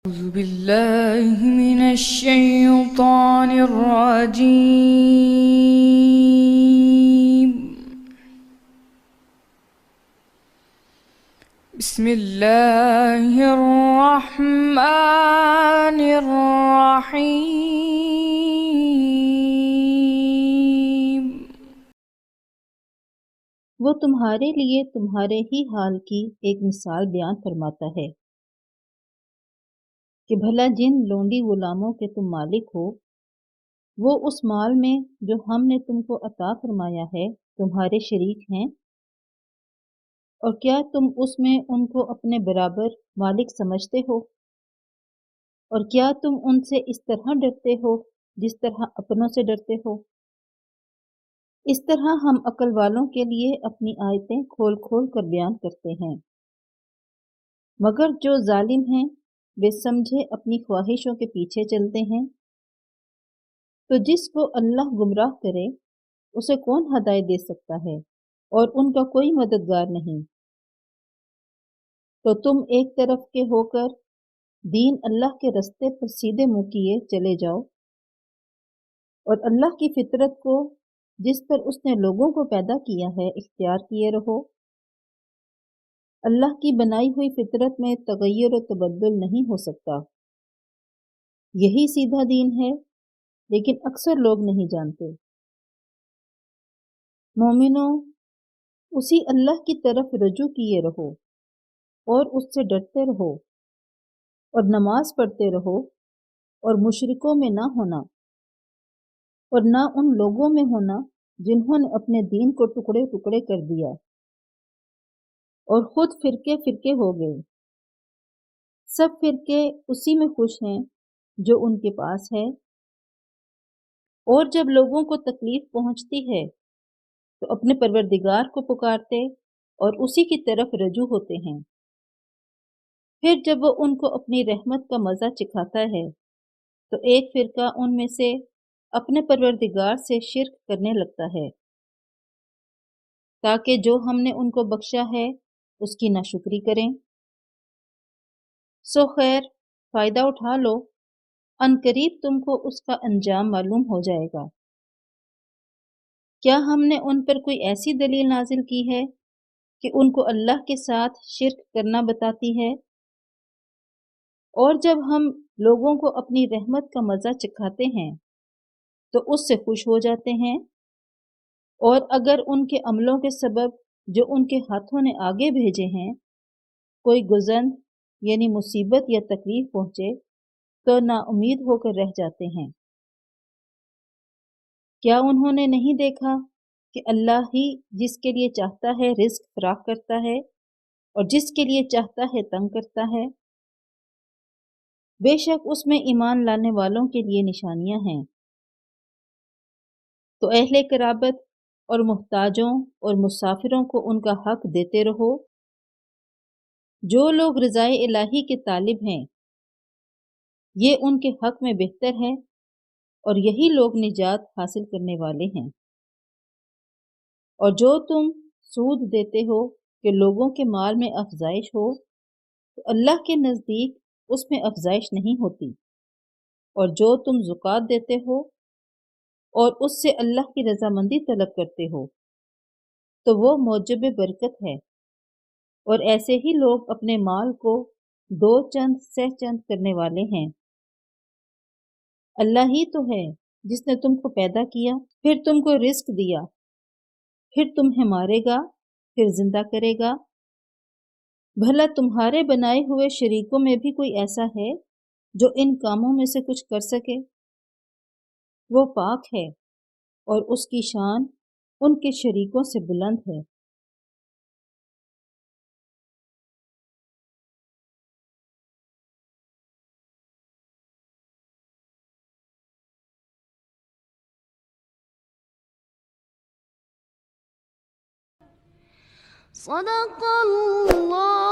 أعوذ بالله من الشيطان الرجيم. بسم الله الرحمن الرحيم. وہ تمہارے لیے تمہارے ہی حال کی ایک مثال بیان فرماتا ہے کہ بھلا جن لونڈی غلاموں کے تم مالک ہو وہ اس مال میں جو ہم نے تم کو عطا فرمایا ہے تمہارے شریک ہیں، اور کیا تم اس میں ان کو اپنے برابر مالک سمجھتے ہو؟ اور کیا تم ان سے اس طرح ڈرتے ہو جس طرح اپنوں سے ڈرتے ہو؟ اس طرح ہم عقل والوں کے لیے اپنی آیتیں کھول کھول کر بیان کرتے ہیں، مگر جو ظالم ہیں بے سمجھے اپنی خواہشوں کے پیچھے چلتے ہیں۔ تو جس کو اللہ گمراہ کرے اسے کون ہدایت دے سکتا ہے، اور ان کا کوئی مددگار نہیں۔ تو تم ایک طرف کے ہو کر دین اللہ کے رستے پر سیدھے منہ کیے چلے جاؤ، اور اللہ کی فطرت کو جس پر اس نے لوگوں کو پیدا کیا ہے اختیار کیے رہو۔ اللہ کی بنائی ہوئی فطرت میں تغیر و تبدل نہیں ہو سکتا۔ یہی سیدھا دین ہے، لیکن اکثر لوگ نہیں جانتے۔ مومنوں، اسی اللہ کی طرف رجوع کیے رہو اور اس سے ڈرتے رہو، اور نماز پڑھتے رہو، اور مشرکوں میں نہ ہونا، اور نہ ان لوگوں میں ہونا جنہوں نے اپنے دین کو ٹکڑے ٹکڑے کر دیا اور خود فرقے فرقے ہو گئے۔ سب فرقے اسی میں خوش ہیں جو ان کے پاس ہے، اور جب لوگوں کو تکلیف پہنچتی ہے تو اپنے پروردگار کو پکارتے اور اسی کی طرف رجوع ہوتے ہیں۔ پھر جب وہ ان کو اپنی رحمت کا مزہ چکھاتا ہے تو ایک فرقہ ان میں سے اپنے پروردگار سے شرک کرنے لگتا ہے، تاکہ جو ہم نے ان کو بخشا ہے اس کی ناشکری کریں۔ سو خیر، فائدہ اٹھا لو، ان قریب تم کو اس کا انجام معلوم ہو جائے گا۔ کیا ہم نے ان پر کوئی ایسی دلیل نازل کی ہے کہ ان کو اللہ کے ساتھ شرک کرنا بتاتی ہے؟ اور جب ہم لوگوں کو اپنی رحمت کا مزہ چکھاتے ہیں تو اس سے خوش ہو جاتے ہیں، اور اگر ان کے عملوں کے سبب جو ان کے ہاتھوں نے آگے بھیجے ہیں کوئی گزند یعنی مصیبت یا تکلیف پہنچے تو نا امید ہو کر رہ جاتے ہیں۔ کیا انہوں نے نہیں دیکھا کہ اللہ ہی جس کے لیے چاہتا ہے رزق فراخ کرتا ہے اور جس کے لیے چاہتا ہے تنگ کرتا ہے؟ بے شک اس میں ایمان لانے والوں کے لیے نشانیاں ہیں۔ تو اہل قرابت اور محتاجوں اور مسافروں کو ان کا حق دیتے رہو۔ جو لوگ رضائے الہی کے طالب ہیں یہ ان کے حق میں بہتر ہے، اور یہی لوگ نجات حاصل کرنے والے ہیں۔ اور جو تم سود دیتے ہو کہ لوگوں کے مال میں افزائش ہو تو اللہ کے نزدیک اس میں افزائش نہیں ہوتی، اور جو تم زکوٰۃ دیتے ہو اور اس سے اللہ کی رضامندی طلب کرتے ہو تو وہ موجب برکت ہے، اور ایسے ہی لوگ اپنے مال کو دو چند سہ چند کرنے والے ہیں۔ اللہ ہی تو ہے جس نے تم کو پیدا کیا، پھر تم کو رزق دیا، پھر تمہیں مارے گا، پھر زندہ کرے گا۔ بھلا تمہارے بنائے ہوئے شریکوں میں بھی کوئی ایسا ہے جو ان کاموں میں سے کچھ کر سکے؟ وہ پاک ہے اور اس کی شان ان کے شریکوں سے بلند ہے۔ صدق اللہ